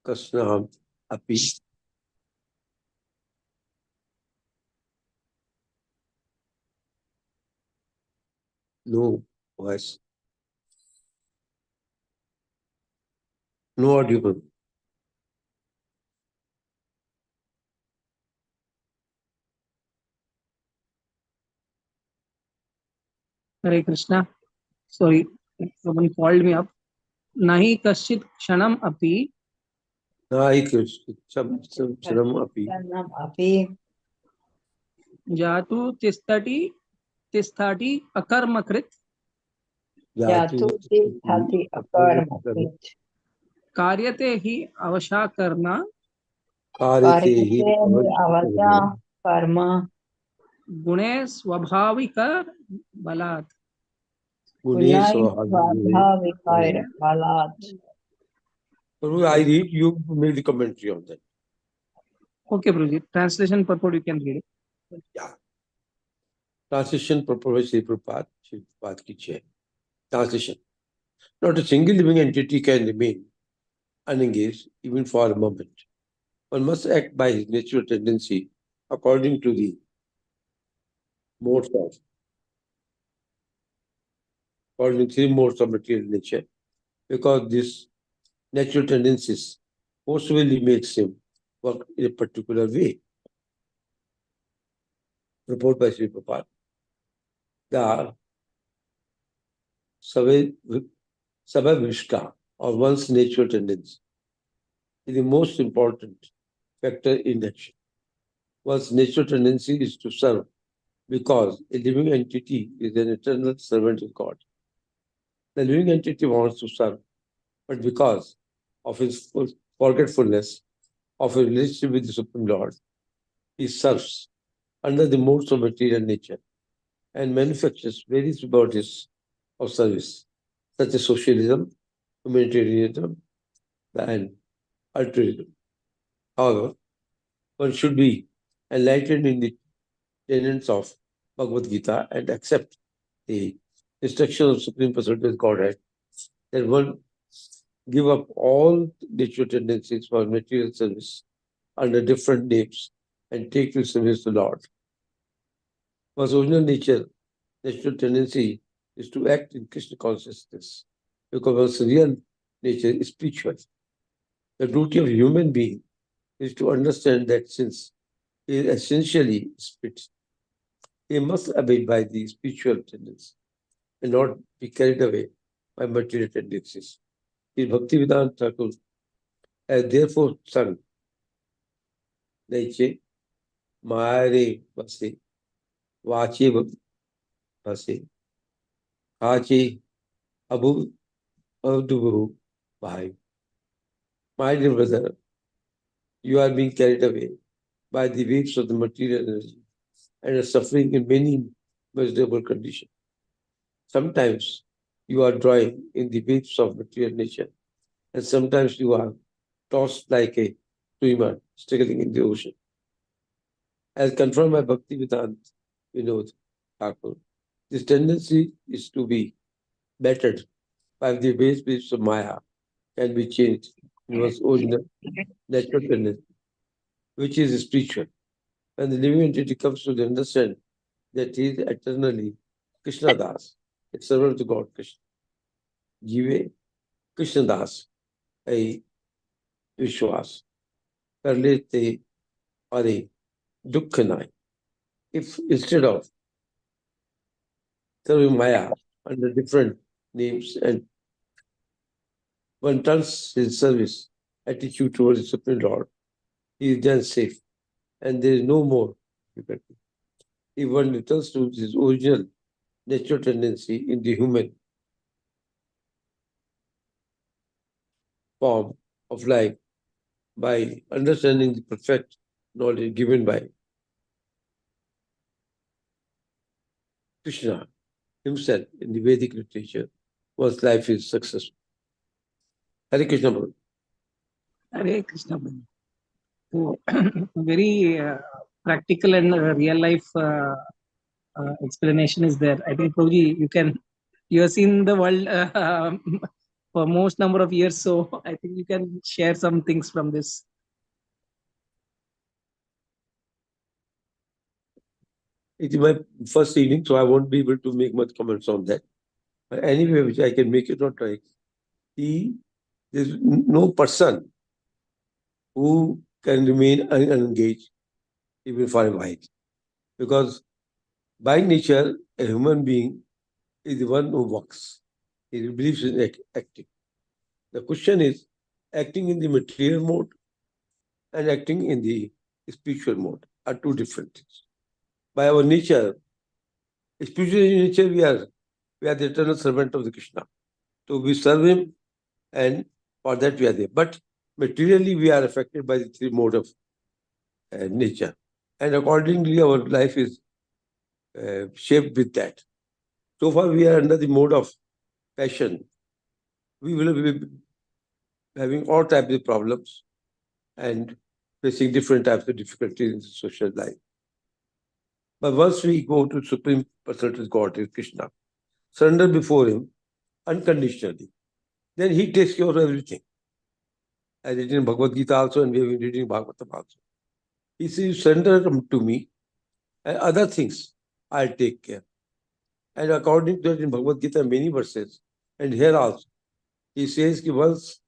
Kasnam api. No voice. No audible. Hare Krishna. Sorry, someone called me up. Nahi kaschit kshanam api Nahi Kasnam api. Api jatu tisthati akarmakrit Jatu Tithati Akarmakrit karyate hi avasha karna Karite Avata Karma gune swabhavika balat. Gune Svabhavikair Balat. I read, you make the commentary on that. Okay, Prabhuji. Translation purport you can read it. Yeah. Translation proposed Sri Prabhupada ki chair. Translation. Not a single living entity can remain unengaged even for a moment. One must act by his natural tendency according to the modes of, according to three modes of material nature, because this natural tendencies forcibly makes him work in a particular way. Report by Sri Prabhupada. The Savavishka, or one's natural tendency, is the most important factor in action. One's natural tendency is to serve because a living entity is an eternal servant of God. The living entity wants to serve, but because of his forgetfulness of a relationship with the Supreme Lord, he serves under the modes of material nature and manufactures various bodies of service, such as socialism, humanitarianism, and altruism. However, one should be enlightened in the tenets of Bhagavad Gita and accept the instructions of Supreme Personality Godhead that one give up all natural tendencies for material service under different names and take to service the Lord. One's original nature, natural tendency is to act in Krishna consciousness because one's real nature is spiritual. The duty of a human being is to understand that since he is essentially spirit, he must abide by the spiritual tendency and not be carried away by material tendencies. His Bhaktivedanta Thakur has therefore sung, Naiche, Maare Vase, Vache Vase, Kache Abu Abdubahu Bhai. My dear brother, you are being carried away by the waves of the material energy and are suffering in many miserable conditions. Sometimes you are drawing in the waves of material nature, and sometimes you are tossed like a swimmer struggling in the ocean. As confirmed by Bhaktivedanta Vinod Thakur, this tendency is to be battered by the waves of Maya can be changed in one's original natural tendency, which is spiritual. When the living entity comes to understand that he is eternally Krishna Das, a servant to God Krishna. Jive Krishna Das, a Vishwas, कर लेते अरे दुख नाय. If instead of serving Maya under different names and one turns his service attitude towards the Supreme Lord, he is then safe and there is no more difficulty. If one returns to his original natural tendency in the human form of life by understanding the perfect knowledge given by Krishna himself in the Vedic literature, one's life is successful. Hare Krishna. Prabhu. Hare Krishna. So, very practical and real life explanation is there. I think Prabhuji, you have seen the world for most number of years. So I think you can share some things from this. It is my first evening, so I won't be able to make much comments on that. But anyway, which I can make it or try. There's no person who can remain unengaged even for a while. Because by nature, a human being is the one who works. He believes in acting. The question is acting in the material mode and acting in the spiritual mode are two different things. By our nature, spiritual nature, we are the eternal servant of the Krishna. So we serve him, and for that we are there. But materially, we are affected by the three modes of nature. And accordingly, our life is shaped with that. So far, we are under the mode of passion. We will be having all types of problems and facing different types of difficulties in the social life. But once we go to Supreme Personality God, Krishna, surrender before him unconditionally, then he takes care of everything. As it is in Bhagavad Gita also, and we have been reading Bhagavatam also. He says, surrender to me, and other things I'll take care. And according to that, in Bhagavad Gita, many verses, and here also, he says that once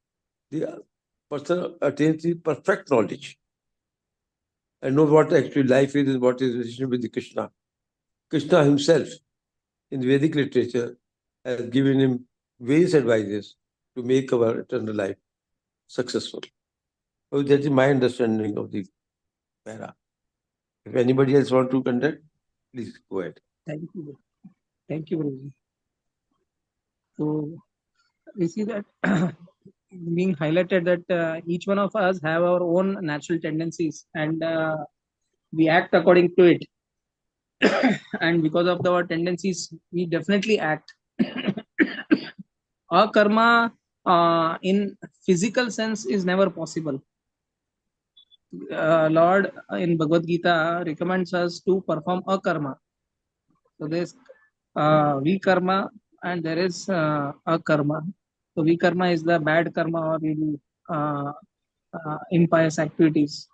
the person attains the perfect knowledge and knows what actually life is and what is relationship with the Krishna, Krishna himself in the Vedic literature has given him various advices to make our eternal life successful. So that is my understanding of the para. If anybody else want to conduct, please go ahead. Thank you. Thank you, Guruji. So we see that being highlighted that each one of us have our own natural tendencies, and we act according to it. And because of our tendencies, we definitely act. Our karma in physical sense is never possible. Lord in Bhagavad Gita recommends us to perform a karma. So there's vikarma and there is akarma. So vikarma is the bad karma, or we do impious activities,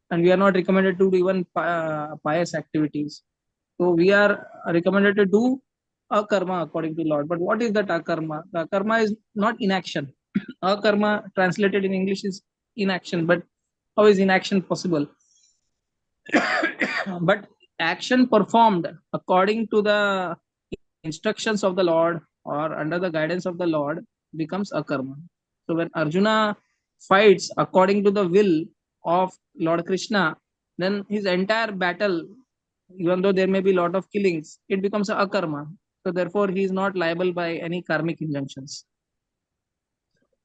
and we are not recommended to do even pious activities. So we are recommended to do akarma according to Lord. But what is that akarma? The akarma is not inaction. Akarma translated in English is inaction, but how is inaction possible? But action performed according to the instructions of the Lord or under the guidance of the Lord becomes akarma. So when Arjuna fights according to the will of Lord Krishna, then his entire battle, even though there may be a lot of killings, it becomes a akarma. So therefore he is not liable by any karmic injunctions.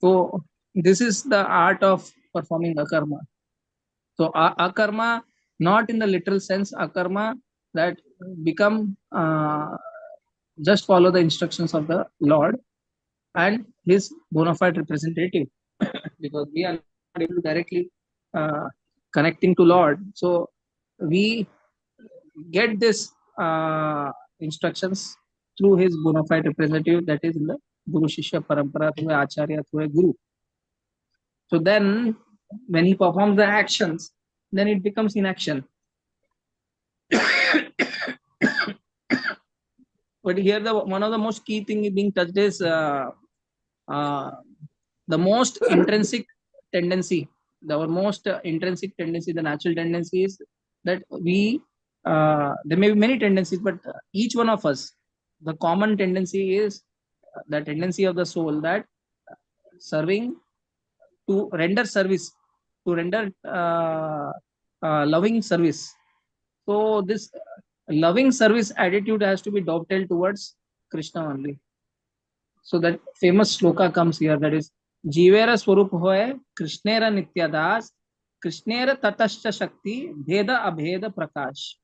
So this is the art of performing akarma. So akarma, not in the literal sense, akarma that become just follow the instructions of the Lord and his bona fide representative, because we are not able to directly connecting to Lord. So we get this instructions through his bona fide representative, that is in the Guru Shishya Parampara, through Acharya, through a Guru. So then when he performs the actions, then it becomes inaction. But here the one of the most key thing being touched is the most intrinsic tendency. Our most intrinsic tendency, the natural tendency is that we there may be many tendencies, but each one of us, the common tendency is the tendency of the soul that serving, to render service, to render loving service. So this loving service attitude has to be dovetailed towards Krishna only. So that famous shloka comes here, that is Jivera Swarup hoye Krishnera Nityadas Krishnera Tatascha Shakti Bheda Abheda Prakash.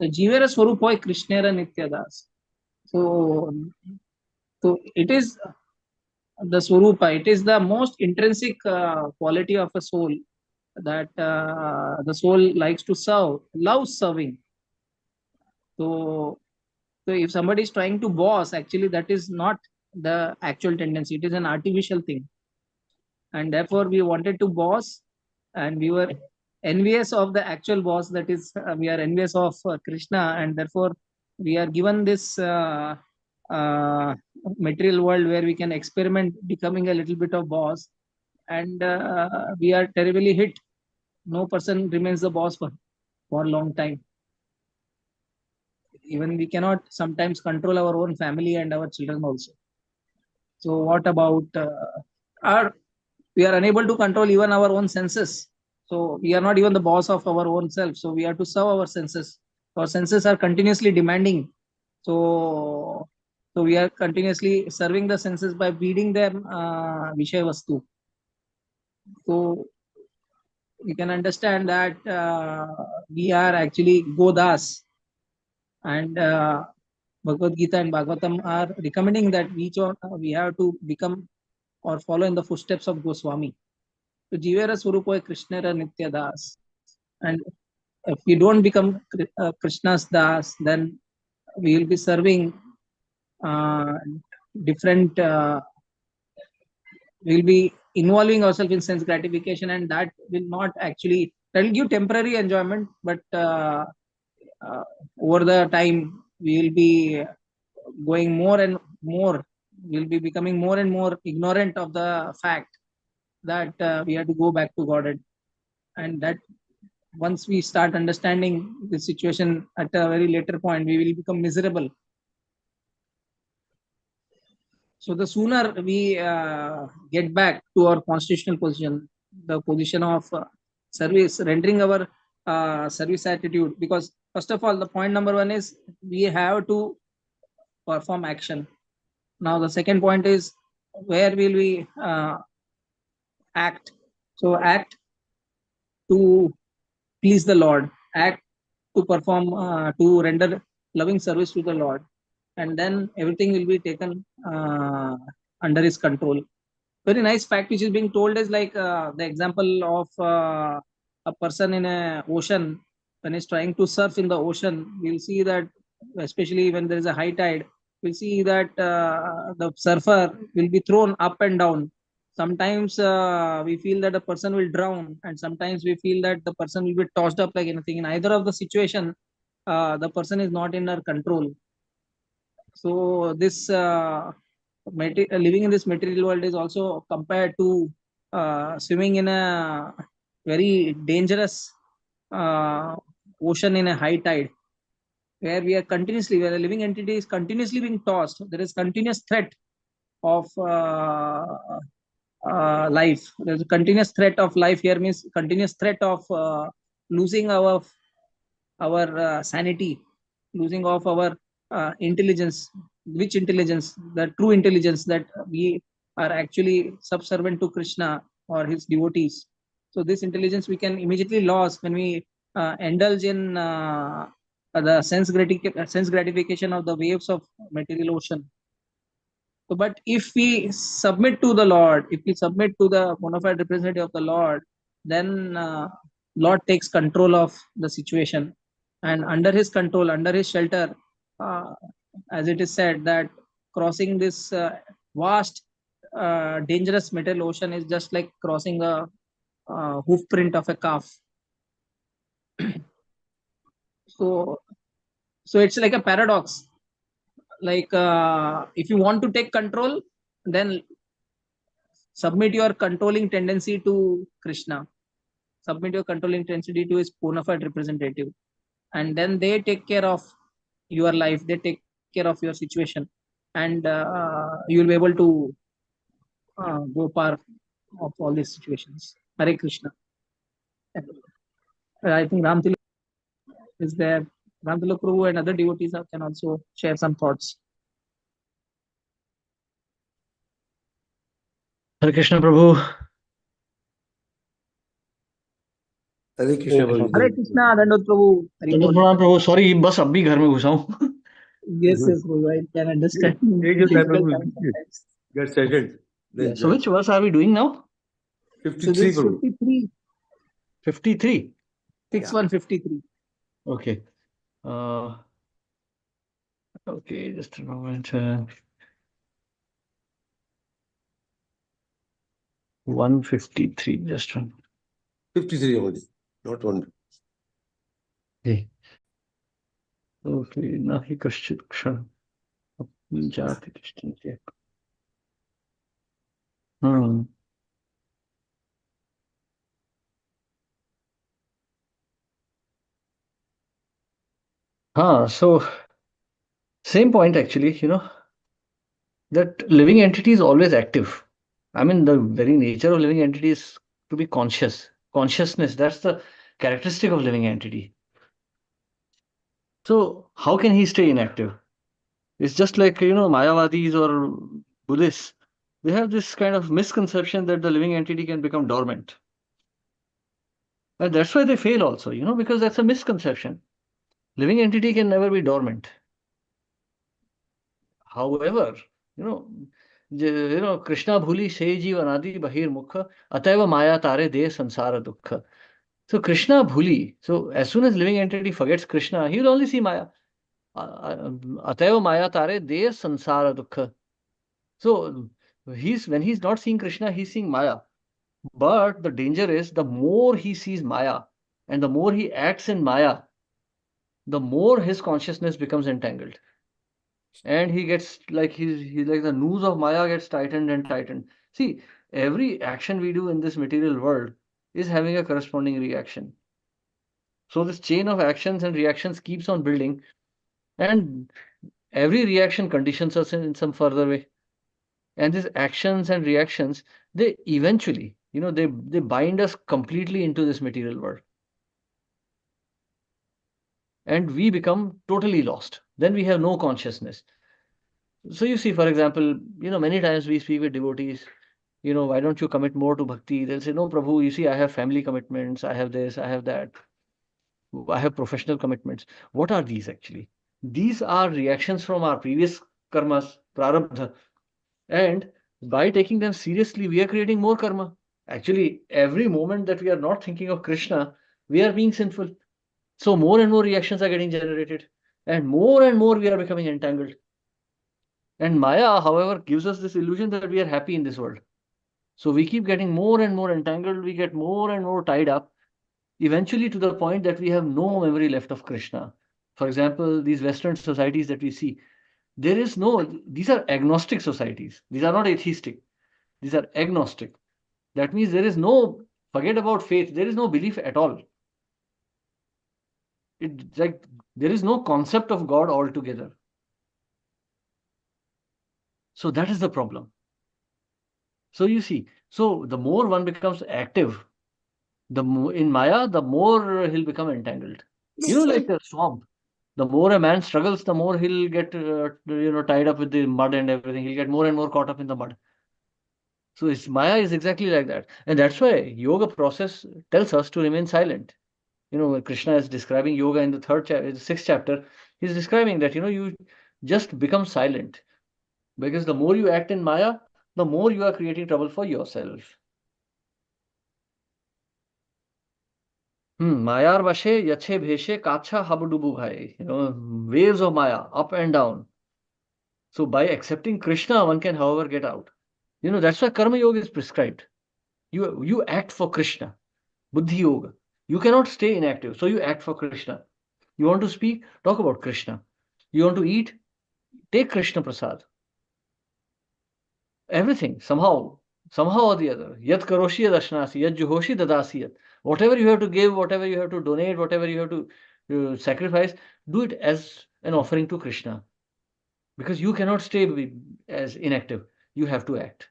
So Jivera Swarup hoye Krishnera Nityadas. So it is the Swarupa, it is the most intrinsic quality of a soul, that the soul likes to serve, loves serving. So if somebody is trying to boss, actually that is not the actual tendency. It is an artificial thing. And therefore, we wanted to boss, and we were envious of the actual boss. That is, we are envious of Krishna, and therefore, we are given this uh, material world where we can experiment becoming a little bit of boss, and we are terribly hit. No person remains the boss for a long time. Even we cannot sometimes control our own family and our children also. So what about our we are unable to control even our own senses. So we are not even the boss of our own self. So we have to serve our senses. Our senses are continuously demanding. So we are continuously serving the senses by feeding them Vishay Vastu. So you can understand that we are actually Godas, and Bhagavad Gita and Bhagavatam are recommending that we have to become or follow in the footsteps of Goswami. So Jivera Swarupa Krishnara Nitya Das. And if we don't become Krishna's Das, then we will be serving uh, different, we'll be involving ourselves in sense gratification, and that will not actually, that will give temporary enjoyment, but uh, over the time, we will be going more and more, we'll be becoming more and more ignorant of the fact that we have to go back to Godhead. And that once we start understanding the situation at a very later point, we will become miserable. So the sooner we get back to our constitutional position, the position of service, rendering our service attitude, because first of all, the point number one is we have to perform action. Now the second point is where will we act? So act to please the Lord, act to perform, to render loving service to the Lord, and then everything will be taken under His control. Very nice fact which is being told is like the example of a person in a ocean when he's trying to surf in the ocean. We'll see that, especially when there is a high tide, we'll see that the surfer will be thrown up and down. Sometimes we feel that the person will drown, and sometimes we feel that the person will be tossed up like anything. In either of the situation, the person is not in our control. So this living in this material world is also compared to swimming in a very dangerous ocean in a high tide, where where a living entity is continuously being tossed. There is continuous threat of life. There's a continuous threat of life here, means continuous threat of losing our sanity, losing of our intelligence. Which intelligence? The true intelligence, that we are actually subservient to Krishna or his devotees. So this intelligence we can immediately lose when we indulge in the sense gratification of the waves of material ocean. So, but if we submit to the Lord, if we submit to the bona fide representative of the Lord, then Lord takes control of the situation, and under His control, under His shelter, uh, as it is said that crossing this vast, dangerous material ocean is just like crossing a hoof print of a calf. So, so it's like a paradox. Like if you want to take control, then submit your controlling tendency to Krishna. Submit your controlling tendency to his bona fide representative. And then they take care of your life, they take care of your situation. And you will be able to go far of all these situations. Hare Krishna. I think Ramtil is there. Ramtil Prabhu and other devotees can also share some thoughts. Hare Krishna Prabhu. Hare Krishna. Hare Krishna, Dandot Prabhu. Hari Dandot Bol. Pranam Prabhu. Sorry, बस अभी घर में घुसा हूँ. Yes, yes, Prabhu. I can understand. Take your time, Difficult Prabhu. time sometimes. Get settled. Then Yes. So which verse are we doing now? 53. So this is Prabhu. 53. 53. 6153. Okay. Okay, just a moment. 153. Just one. 53 only, not 1. Okay. Okay. Nahi kaschit kshan. Jati tishtinte. Hmm. So same point actually, that living entity is always active. I mean, the very nature of living entity is to be conscious. Consciousness, that's the characteristic of living entity. So how can he stay inactive? It's just like, Mayavadis or Buddhists. They have this kind of misconception that the living entity can become dormant. And that's why they fail also, because that's a misconception. Living entity can never be dormant. However, you know, Krishna bhuli se jeev anadi bahir mukha ataiva maya tare de sansara dukkha. So Krishna bhuli. So as soon as living entity forgets Krishna, he will only see Maya. Ataiva maya tare de sansara dukkha. So when he's not seeing Krishna, he's seeing Maya. But the danger is the more he sees Maya and the more he acts in Maya, the more his consciousness becomes entangled. And he gets like he's like the noose of Maya gets tightened and tightened. See, every action we do in this material world is having a corresponding reaction. So this chain of actions and reactions keeps on building, and every reaction conditions us in some further way. And these actions and reactions, they eventually, they bind us completely into this material world. And we become totally lost. Then we have no consciousness. So you see, for example, many times we speak with devotees, why don't you commit more to bhakti? They'll say, no, Prabhu, you see, I have family commitments, I have this, I have that, I have professional commitments. What are these actually? These are reactions from our previous karmas, prarabdha. And by taking them seriously, we are creating more karma. Actually, every moment that we are not thinking of Krishna, we are being sinful. So more and more reactions are getting generated, and more we are becoming entangled. And Maya, however, gives us this illusion that we are happy in this world. So we keep getting more and more entangled, we get more and more tied up, eventually to the point that we have no memory left of Krishna. For example, these Western societies that we see, these are agnostic societies. These are not atheistic. These are agnostic. That means forget about faith, there is no belief at all. It's like there is no concept of God altogether. So that is the problem. So you see, so the more one becomes active, in Maya, the more he'll become entangled. Like a swamp. The more a man struggles, the more he'll get tied up with the mud and everything. He'll get more and more caught up in the mud. So Maya is exactly like that, and that's why yoga process tells us to remain silent. When Krishna is describing yoga in the 6th chapter, he's describing that you just become silent, because the more you act in Maya, the more you are creating trouble for yourself. Mayar vashe yache bheshe kacha habudubu bhai. Waves of Maya, up and down. So by accepting Krishna, one can, however, get out. That's why Karma Yoga is prescribed. You act for Krishna. Buddhi Yoga. You cannot stay inactive, so you act for Krishna. You want to speak? Talk about Krishna. You want to eat? Take Krishna Prasad. Everything, somehow or the other. Yat karoshi yad ashnasi, yat juhoshi dadasi yat. Whatever you have to give, whatever you have to donate, whatever you have to sacrifice, do it as an offering to Krishna. Because you cannot stay as inactive. You have to act.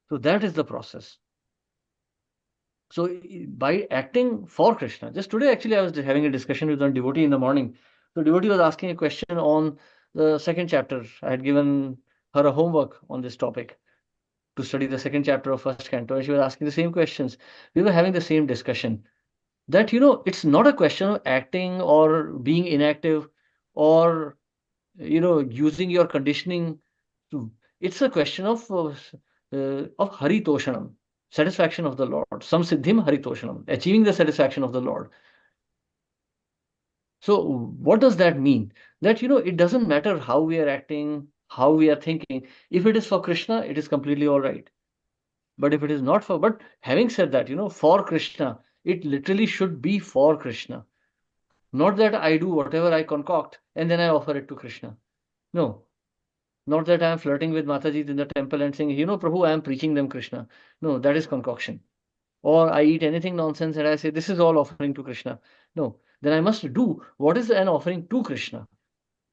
So that is the process. So by acting for Krishna, just today actually I was having a discussion with one devotee in the morning. The devotee was asking a question on the 2nd chapter. I had given her a homework on this topic to study the 2nd chapter of 1st canto, and she was asking the same questions. We were having the same discussion that it's not a question of acting or being inactive or using your conditioning. It's a question of haritoshanam, satisfaction of the Lord. Samsiddhim haritoshanam, achieving the satisfaction of the Lord. So what does that mean? That it doesn't matter how we are acting, how we are thinking. If it is for Krishna, it is completely all right. But if it is not for, but having said that, for Krishna, it literally should be for Krishna. Not that I do whatever I concoct and then I offer it to Krishna. No. Not that I am flirting with Mataji in the temple and saying, Prabhu, I am preaching them Krishna. No, that is concoction. Or I eat anything nonsense and I say, this is all offering to Krishna. No, then I must do what is an offering to Krishna.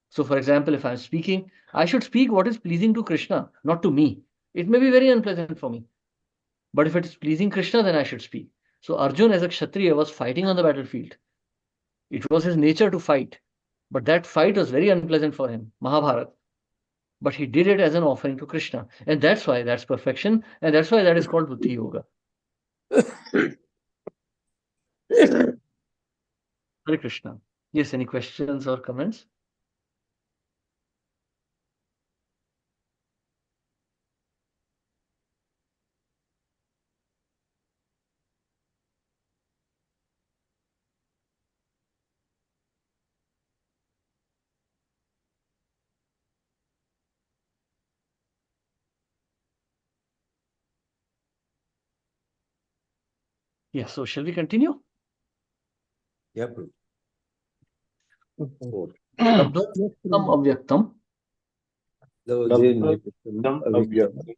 So, for example, if I'm speaking, I should speak what is pleasing to Krishna, not to me. It may be very unpleasant for me. But if it is pleasing Krishna, then I should speak. So, Arjun as a Kshatriya was fighting on the battlefield. It was his nature to fight. But that fight was very unpleasant for him, Mahabharata. But he did it as an offering to Krishna. And that's why that's perfection. And that's why that is called Buddhi Yoga. Hare Krishna. Yes, any questions or comments? Yes, so shall we continue? Yeah, Prabhu. Four. Labdham avyaktam. Labdham avyaktam.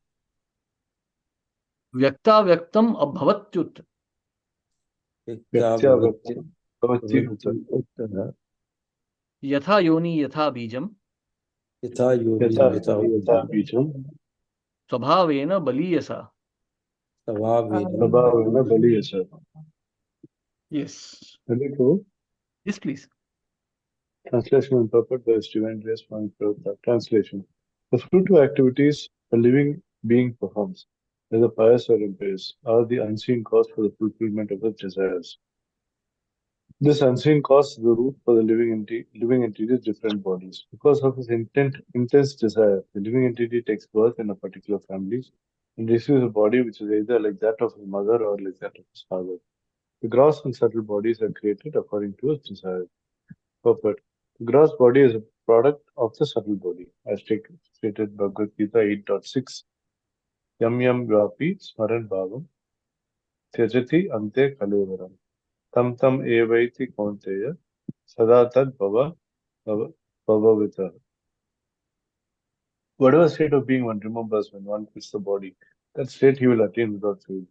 Vyakta vyaktam abhavatyut. Yatha yoni yatha bijam. Yatha yoni yatha bijam. Swabhavena baliyasa. Swabhavena baliyasa. Yes. Very cool. Yes, please. Translation and purport by Steven Grace Point Translation. The fruit of activities a living being performs, whether pious or impious, are the unseen cause for the fulfillment of its desires. This unseen cause is the root for the living entity's different bodies. Because of his intense desire, the living entity takes birth in a particular family and receives a body which is either like that of his mother or like that of his father. The gross and subtle bodies are created according to his desire. Purport. The gross body is a product of the subtle body, as stated Bhagavad Gita 8.6. Yam yam vapi smaran bhavam tyajati ante kalevaram. Tam tam evaiti kaunteya sada tad bhavavita. Whatever state of being one remembers when one quits the body, that state he will attain without fail.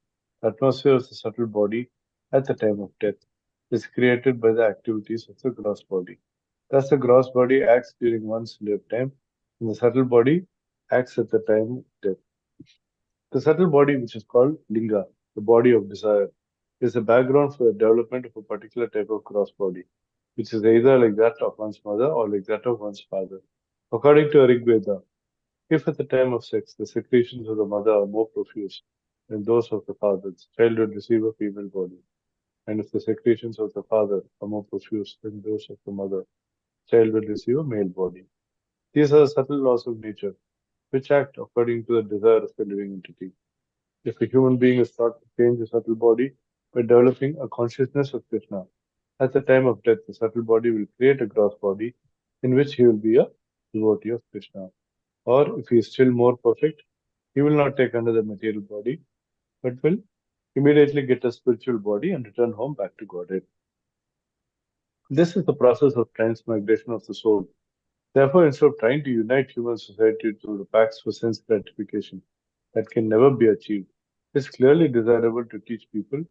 The atmosphere of the subtle body at the time of death is created by the activities of the gross body. Thus, the gross body acts during one's lifetime, and the subtle body acts at the time of death. The subtle body, which is called Linga, the body of desire, is the background for the development of a particular type of gross body, which is either like that of one's mother or like that of one's father. According to Rig Veda, if at the time of sex the secretions of the mother are more profuse than those of the father, the child will receive a female body. And if the secretions of the father are more profuse than those of the mother, child will receive a male body. These are the subtle laws of nature, which act according to the desire of the living entity. If a human being is thought to change the subtle body by developing a consciousness of Krishna, at the time of death, the subtle body will create a gross body in which he will be a devotee of Krishna. Or if he is still more perfect, he will not take another material body, but will immediately get a spiritual body and return home back to Godhead. This is the process of transmigration of the soul. Therefore, instead of trying to unite human society through the pacts for sense gratification that can never be achieved, it is clearly desirable to teach people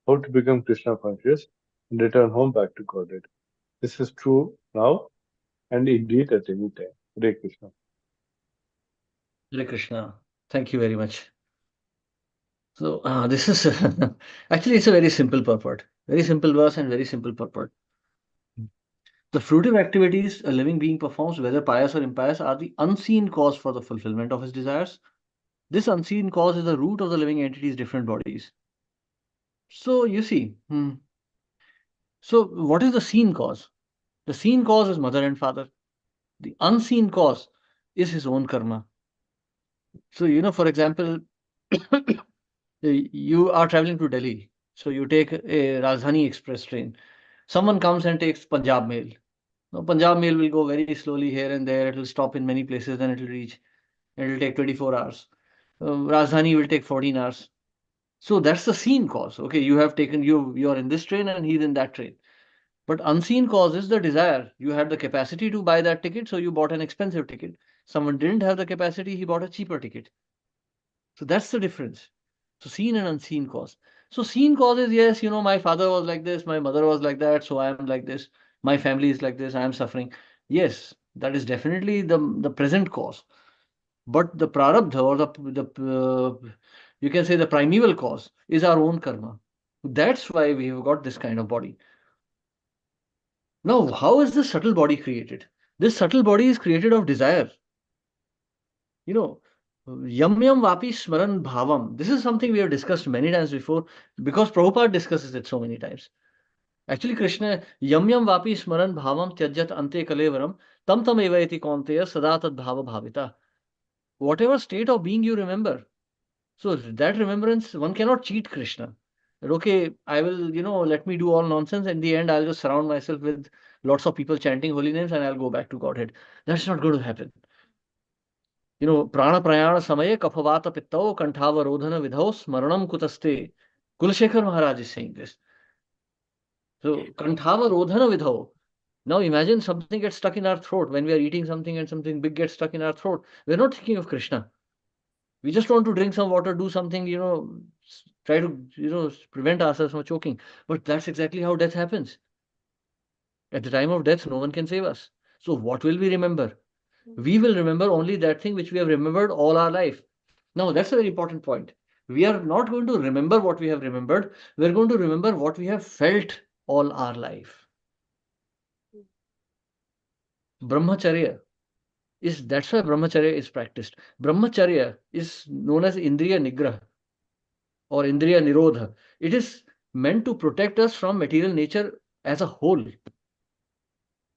how to become Krishna conscious and return home back to Godhead. This is true now and indeed at any time. Hare Krishna. Hare Krishna. Thank you very much. So this is actually it's a very simple purport, very simple verse and very simple purport. The fruitive activities a living being performs, whether pious or impious, are the unseen cause for the fulfillment of his desires. This unseen cause is the root of the living entity's different bodies. So you see, so what is the seen cause? The seen cause is mother and father. The unseen cause is his own karma. So, for example, you are traveling to Delhi. So you take a Rajdhani Express train. Someone comes and takes Punjab Mail. Now, Punjab Mail will go very slowly here and there. It will stop in many places, then it will reach. It will take 24 hours. Rajdhani will take 14 hours. So that's the seen cause. Okay, you have taken you're in this train and he's in that train. But unseen cause is the desire. You had the capacity to buy that ticket, so you bought an expensive ticket. Someone didn't have the capacity, he bought a cheaper ticket. So that's the difference. So seen and unseen cause. So seen cause is, yes, my father was like this, my mother was like that, so I am like this. My family is like this, I am suffering. Yes, that is definitely the present cause. But the prarabdha, or you can say the primeval cause, is our own karma. That's why we have got this kind of body. Now, how is this subtle body created? This subtle body is created of desire. You know, yam yam vapi smaran bhavam. This is something we have discussed many times before because Prabhupada discusses it so many times. Actually, Krishna, yam yam vapi smaran bhavam tyajat ante kalevaram tam tam eva iti kaunteya sada tad bhava bhavita. Whatever state of being you remember. So that remembrance, one cannot cheat Krishna. That, okay, I will, let me do all nonsense. In the end, I'll just surround myself with lots of people chanting holy names and I'll go back to Godhead. That's not going to happen. Prana prayana samaye kaphavata pittao kantavarodhana vidhao smaranam kutaste. Kulashekar Maharaj is saying this. So kantavarodhana vidhao. Now imagine something gets stuck in our throat when we are eating something and something big gets stuck in our throat. We're not thinking of Krishna. We just want to drink some water, do something, try to, prevent ourselves from choking. But that's exactly how death happens. At the time of death, no one can save us. So what will we remember? We will remember only that thing which we have remembered all our life. Now, that's a very important point. We are not going to remember what we have remembered. We're going to remember what we have felt all our life. Brahmacharya that's why Brahmacharya is practiced. Brahmacharya is known as Indriya Nigraha or Indriya Nirodha. It is meant to protect us from material nature as a whole.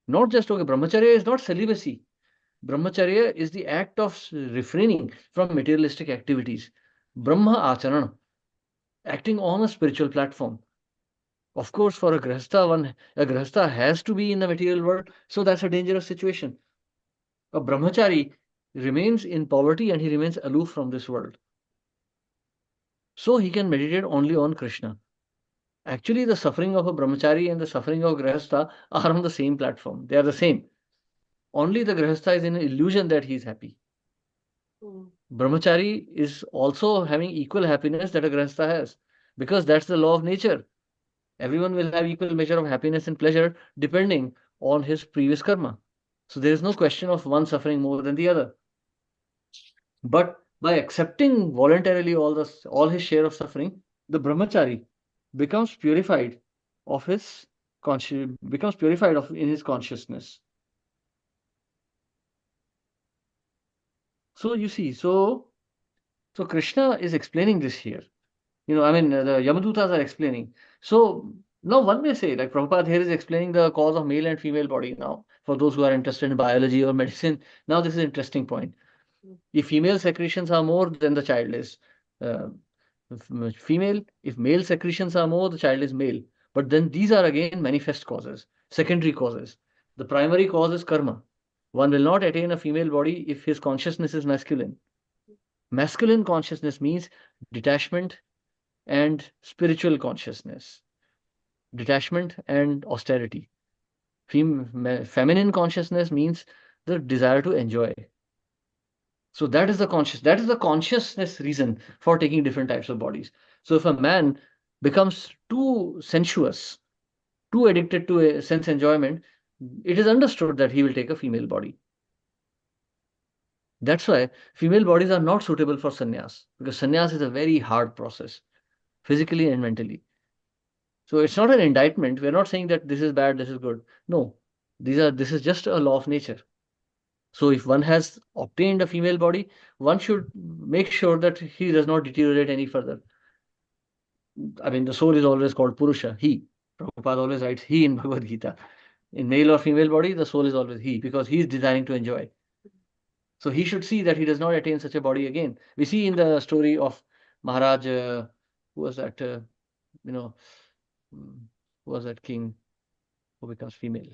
Not just, okay, Brahmacharya is not celibacy. Brahmacharya is the act of refraining from materialistic activities. Brahma Acharana, acting on a spiritual platform. Of course, for a grihastha has to be in the material world, so that's a dangerous situation. A brahmachari remains in poverty and he remains aloof from this world. So he can meditate only on Krishna. Actually, the suffering of a brahmachari and the suffering of grihastha are on the same platform. They are the same. Only the grihastha is in an illusion that he is happy. Brahmachari is also having equal happiness that a grihastha has, because that's the law of nature. Everyone will have equal measure of happiness and pleasure depending on his previous karma. So there is no question of one suffering more than the other. But by accepting voluntarily all his share of suffering, the brahmachari becomes purified in his consciousness. So you see, so Krishna is explaining this here. The Yamadutas are explaining. So now one may say, like Prabhupada here is explaining the cause of male and female body now, for those who are interested in biology or medicine. Now this is an interesting point. If female secretions are more, then the child is female. If male secretions are more, the child is male. But then these are again manifest causes, secondary causes. The primary cause is karma. One will not attain a female body if his consciousness is masculine. Masculine consciousness means detachment and spiritual consciousness, detachment and austerity. Feminine consciousness means the desire to enjoy. So that is the consciousness reason for taking different types of bodies. So if a man becomes too sensuous, too addicted to a sense enjoyment, it is understood that he will take a female body. That's why female bodies are not suitable for sannyas, because sannyas is a very hard process, physically and mentally. So it's not an indictment. We're not saying that this is bad, this is good. No, this is just a law of nature. So if one has obtained a female body, one should make sure that he does not deteriorate any further. I mean, the soul is always called Purusha, he. Prabhupada always writes he in Bhagavad Gita. In male or female body, the soul is always he, because he is desiring to enjoy. So he should see that he does not attain such a body again. We see in the story of Maharaj, who was that, mm, who was that king who becomes female?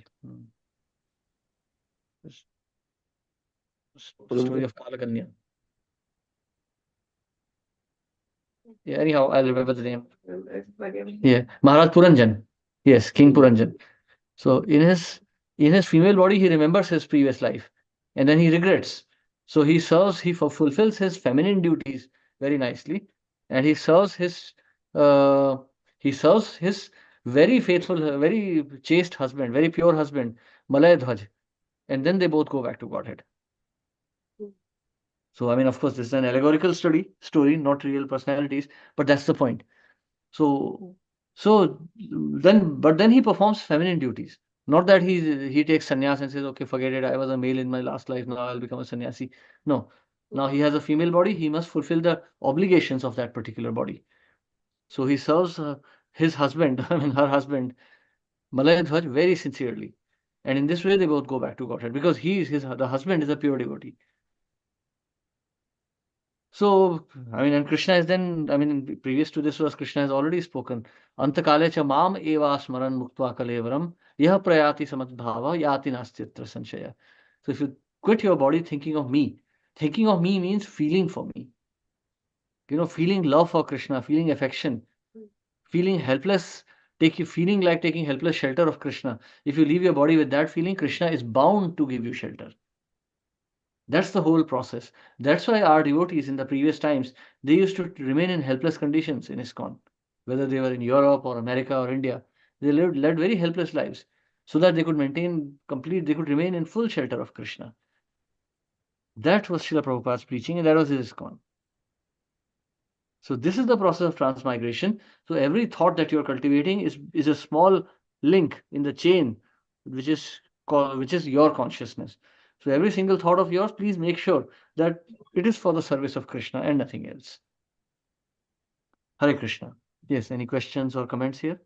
This story of Kalakanya. Yeah, anyhow, I'll remember the name. Yeah, Maharaj Puranjan. Yes, King Puranjan. So in his female body, he remembers his previous life, and then he regrets. So he serves, fulfills his feminine duties very nicely, and uh, he serves his very faithful, very chaste husband, very pure husband, Malay Dhwaj, and then they both go back to Godhead. So I mean, of course, this is an allegorical story, not real personalities, but that's the point. So, but then he performs feminine duties. Not that he takes sannyas and says, okay, forget it. I was a male in my last life. Now I'll become a sannyasi. No. Now he has a female body. He must fulfill the obligations of that particular body. So he serves his husband, I mean her husband, Malay Dhwaj, very sincerely. And in this way, they both go back to Godhead because the husband is a pure devotee. So, I mean, and Krishna is then, I mean, previous to this was Krishna has already spoken. Antakale cha mam eva smaran muktva kalevaram yah prayati samadbhava yati nastyatra sanshaya. So, if you quit your body thinking of me means feeling for me. You know, feeling love for Krishna, feeling affection, feeling helpless, feeling like taking helpless shelter of Krishna. If you leave your body with that feeling, Krishna is bound to give you shelter. That's the whole process. That's why our devotees in the previous times, they used to remain in helpless conditions in ISKCON, whether they were in Europe or America or India. They led very helpless lives so that they could they could remain in full shelter of Krishna. That was Srila Prabhupada's preaching, and that was his ISKCON. So this is the process of transmigration. So every thought that you're cultivating is a small link in the chain, which is your consciousness. So every single thought of yours, please make sure that it is for the service of Krishna and nothing else. Hare Krishna. Yes, any questions or comments here?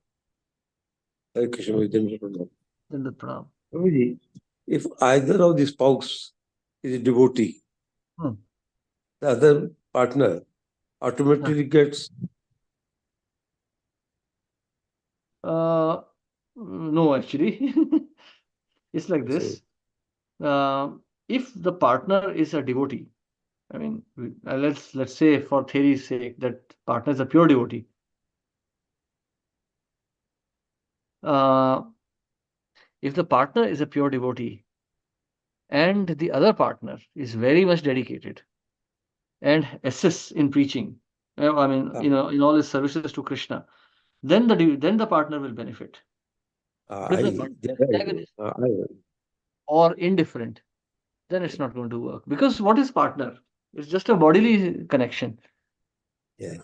Hare Krishna, Dandavat Pranam. Dandavat Pranam. Prabhuji, if either of the spouse is a devotee, the other partner automatically gets. No, actually. It's like this. If the partner is a devotee, I mean, let's say for theory's sake that partner is a pure devotee. If the partner is a pure devotee and the other partner is very much dedicated and assists in preaching, I mean, in all his services to Krishna, then the partner will benefit. But if the partner is antagonist or indifferent, then it's not going to work. Because what is partner? It's just a bodily connection. Yeah.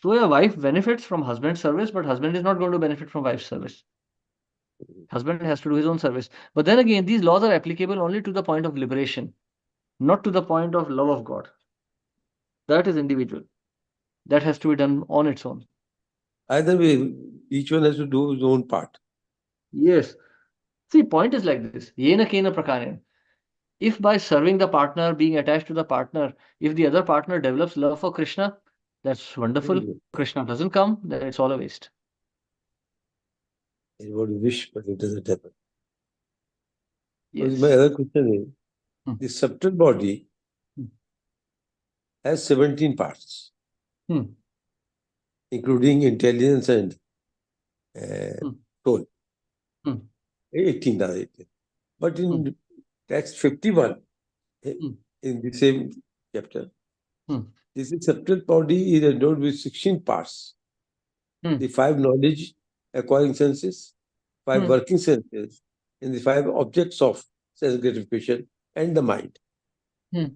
So a wife benefits from husband's service, but husband is not going to benefit from wife's service. Husband has to do his own service. But then again, these laws are applicable only to the point of liberation, not to the point of love of God. That is individual. That has to be done on its own. Either way, each one has to do his own part. Yes. See, point is like this. Yena kena prakarena. If by serving the partner, being attached to the partner, if the other partner develops love for Krishna, that's wonderful. Krishna doesn't come, then it's all a waste. Everybody wish, but it doesn't happen. Yes. My other question is, the subtle body has 17 parts, including intelligence and soul. 18 are 18. But in text 51, in the same chapter, this is subtle body is endowed with 16 parts. The 5 knowledge acquiring senses, 5 working senses, and the 5 objects of sense gratification and the mind. So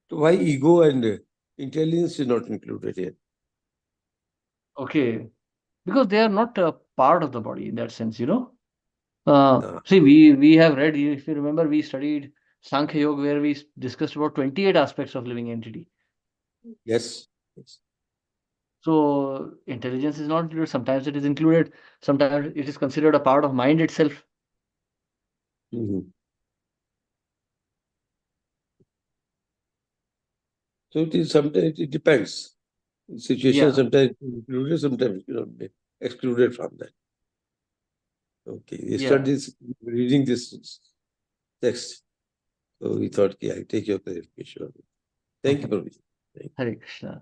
why ego and intelligence is not included here? Okay. Because they are not a part of the body in that sense, you know. See, we have read, if you remember, we studied Sankhya Yoga where we discussed about 28 aspects of living entity. Yes. So intelligence is not included. Sometimes it is included. Sometimes it is considered a part of mind itself. So it is sometimes it depends. Situation sometimes included, sometimes excluded from that. Okay. We started reading this text. So we thought, I take your clarification. Thank you, Prabhuji. Hare Krishna.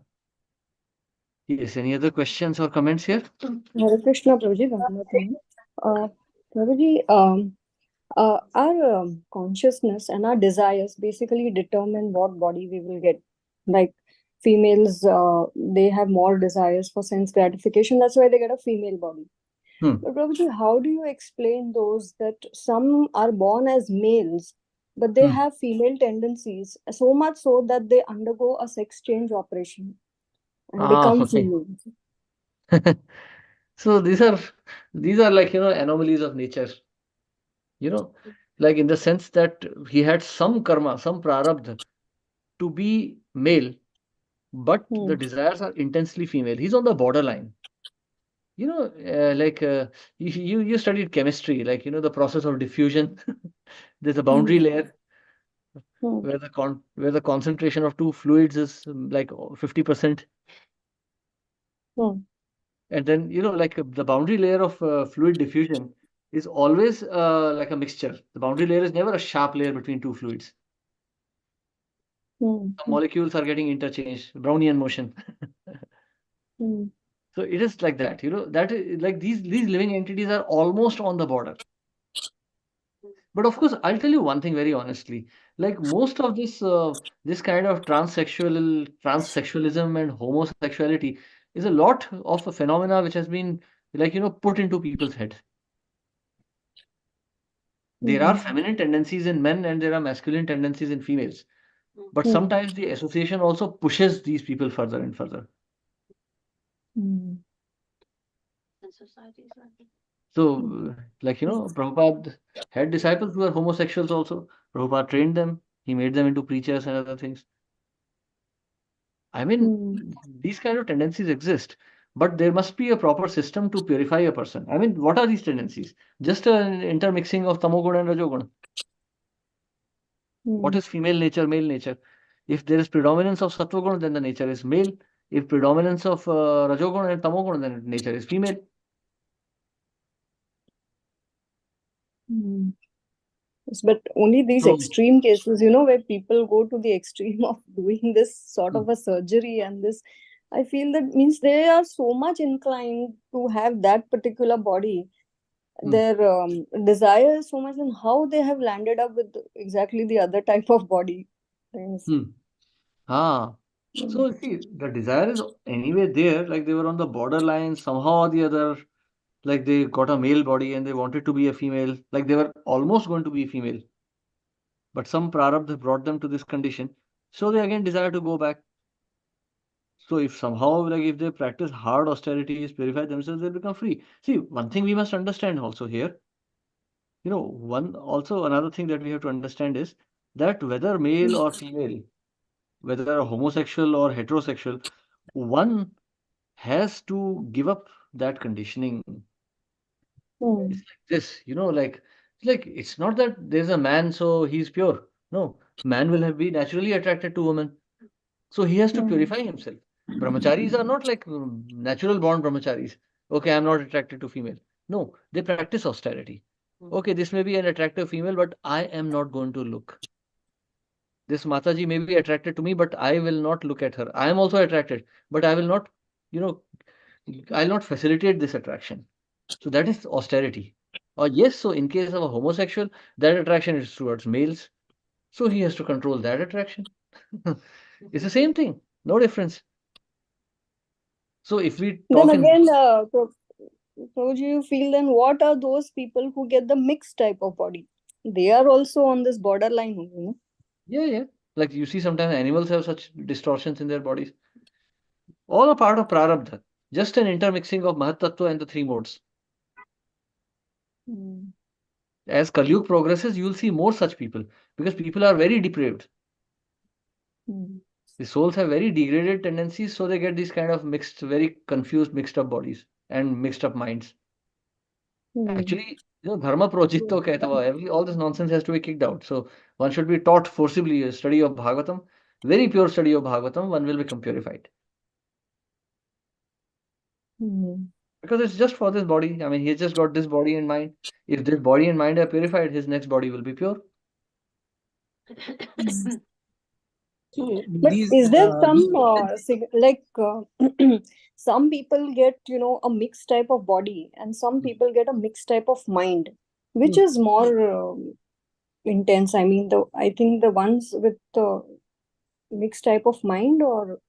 Yes, any other questions or comments here? Hare Krishna, Prabhuji. One more thing. Prabhuji, our consciousness and our desires basically determine what body we will get. Like females, they have more desires for sense gratification. That's why they get a female body. Hmm. But Prabhuji, how do you explain those that some are born as males, but they Hmm. have female tendencies, so much so that they undergo a sex change operation and become Okay. females? So these are like, anomalies of nature. Like in the sense that he had some karma, some prarabdha to be male, but the Hmm. desires are intensely female. He's on the borderline. Like you studied chemistry, like the process of diffusion. There's a boundary layer Hmm. where the concentration of two fluids is like 50%. Hmm. And then, like the boundary layer of fluid diffusion is always like a mixture. The boundary layer is never a sharp layer between two fluids. Hmm. The molecules are getting interchanged, Brownian motion. Hmm. So it is like that, that is like these living entities are almost on the border. But of course, I'll tell you one thing very honestly. Like most of this kind of transsexualism and homosexuality is a lot of a phenomena which has been like put into people's head. There are Hmm. feminine tendencies in men and there are masculine tendencies in females. But Hmm. sometimes the association also pushes these people further and further. Hmm. So, like, Prabhupada had disciples who were homosexuals also. Prabhupada trained them. He made them into preachers and other things. I mean, Hmm. these kind of tendencies exist, but there must be a proper system to purify a person. I mean, what are these tendencies? Just an intermixing of tamoguna and rajoguna. What Hmm. is female nature, male nature? If there is predominance of sattva-guna, then the nature is male. If predominance of rajoguna and tamoguna, then nature is female. Hmm. Yes, but only these So, extreme cases, where people go to the extreme of doing this sort of a surgery and this, I feel that means they are so much inclined to have that particular body. Their desire is so much, and how they have landed up with exactly the other type of body. Yes. So see, the desire is anyway there, like they were on the borderline somehow or the other, like they got a male body and they wanted to be a female, like they were almost going to be female. But some prarabdha brought them to this condition. So they again desire to go back. So if somehow, like if they practice hard austerities, purify themselves, they'll become free. See, one thing we must understand also here, another thing that we have to understand is that whether male or female, whether a homosexual or heterosexual, one has to give up that conditioning. Hmm. It's like this, like it's not that there's a man, so he's pure. No, man will be naturally attracted to women. So he has to Hmm. purify himself. Brahmacharis are not like natural born brahmacharis. Okay, I'm not attracted to female. No, they practice austerity. Okay, this may be an attractive female, but I am not going to look. This Mataji may be attracted to me, but I will not look at her. I am also attracted, but I will not, you know, I'll not facilitate this attraction. So that is austerity. Or yes, so in case of a homosexual, that attraction is towards males. So he has to control that attraction. It's the same thing, no difference. So if we Then talk in again, Prabhuji, you feel then what are those people who get the mixed type of body? They are also on this borderline, yeah, like you see sometimes animals have such distortions in their bodies. All a part of prarabdha, just an intermixing of Mahat Tattva and the three modes. Hmm. As Kalyug progresses, you will see more such people because people are very depraved. Hmm. The souls have very degraded tendencies, so they get these kind of mixed, very confused, mixed up bodies and mixed up minds. Hmm. Actually, dharma projito kehta hua, all this nonsense has to be kicked out. So one should be taught forcibly a study of Bhagavatam, very pure study of Bhagavatam, one will become purified. Hmm. Because it's just for this body. I mean, he's just got this body and mind. If this body and mind are purified, his next body will be pure. So But these is there some some people get, a mixed type of body, and some people get a mixed type of mind. Which Hmm. is more intense? I mean, I think the ones with the mixed type of mind, or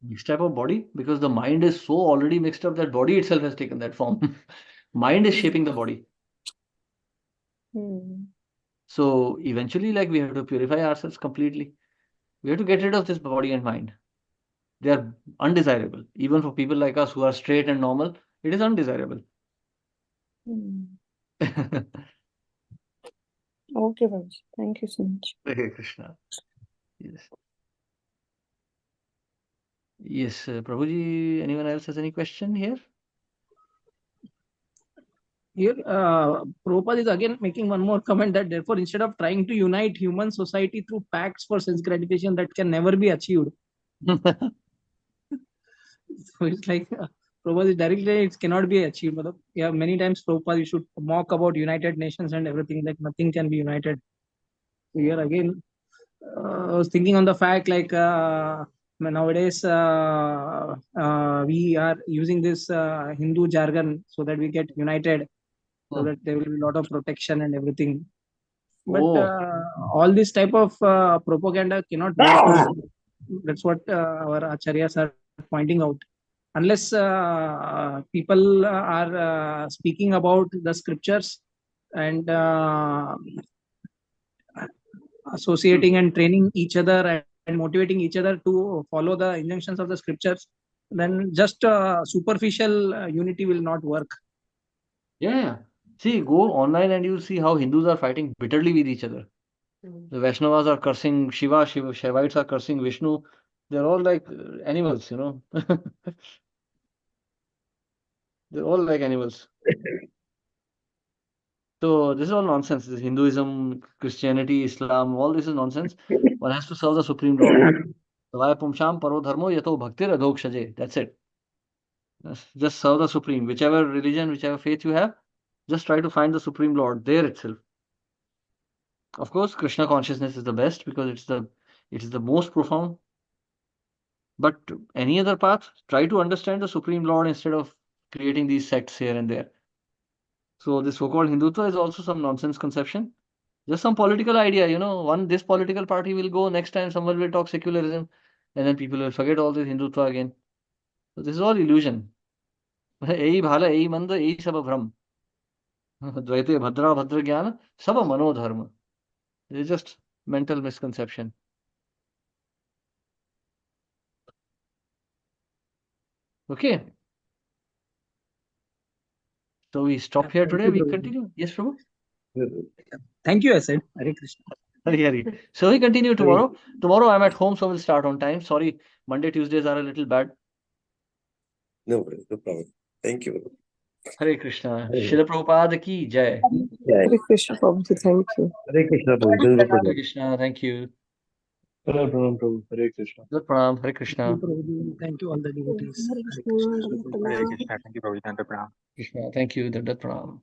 Mixed type of body, because the mind is so already mixed up that body itself has taken that form. Mind is shaping the body. Hmm. So eventually, like, we have to purify ourselves completely. We have to get rid of this body and mind. They are undesirable. Even for people like us who are straight and normal, it is undesirable. Hmm. Okay, Babuji. Thank you so much. Hare Krishna. Yes. Yes, Prabhuji, anyone else has any question here? Here, Prabhupada is again making one more comment that therefore, instead of trying to unite human society through pacts for sense gratification that can never be achieved, so it's like Prabhupada is directly saying it cannot be achieved. Matlab, yeah, many times Prabhupada you should mock about United Nations and everything, like nothing can be united. So here again, I was thinking on the fact like nowadays we are using this Hindu jargon so that we get united, so that there will be a lot of protection and everything. But Oh, all this type of propaganda cannot work. That's what our acharyas are pointing out. Unless people are speaking about the scriptures and associating and training each other and motivating each other to follow the injunctions of the scriptures, then just superficial unity will not work. yeah. See, go online and you'll see how Hindus are fighting bitterly with each other. The Vaishnavas are cursing Shiva, Shaivites are cursing Vishnu. They're all like animals, you know. They're all like animals. So this is all nonsense. This Hinduism, Christianity, Islam, all this is nonsense. One has to serve the Supreme Lord. Savaya pumsham paro dharmo yato bhaktir adhokshaje. That's it. Just serve the Supreme. Whichever religion, whichever faith you have, just try to find the Supreme Lord there itself. Of course, Krishna consciousness is the best because it is the most profound. But any other path, try to understand the Supreme Lord instead of creating these sects here and there. So this so-called Hindutva is also some nonsense conception. Just some political idea, you know. This political party will go, next time someone will talk secularism, and then people will forget all this Hindutva again. So this is all illusion. यही भाला यही मंद यही सब भ्रम द्वैते भद्रा भद्र ज्ञान सब मनोधर्म. It is just mental misconception. Okay. So we stop here Thank today. you, We Prabhuji. continue. Yes, Prabhu. Thank you, I said. Hare Krishna. Hari. So we continue tomorrow. Tomorrow I'm at home, so we'll start on time. Sorry, Monday, Tuesdays are a little bad. No worries, no problem. Thank you. Hare Krishna. Hare Srila Prabhupada ki jai. Jai. Hare Krishna, Prabhuji. Thank you. Hare Krishna, Prabhu. Hare Krishna. Thank you. Hare Pranam Prabhu. Hare Krishna. Good pranam. Hare Thank Krishna. you, Prabhuji. Thank you, all the devotees. Hare Hare Krishna, Krishna. Hare Hare Krishna. Krishna. Thank you, Prabhuji. Thank you, Pranam. Krishna. Thank you. Dandat pranam.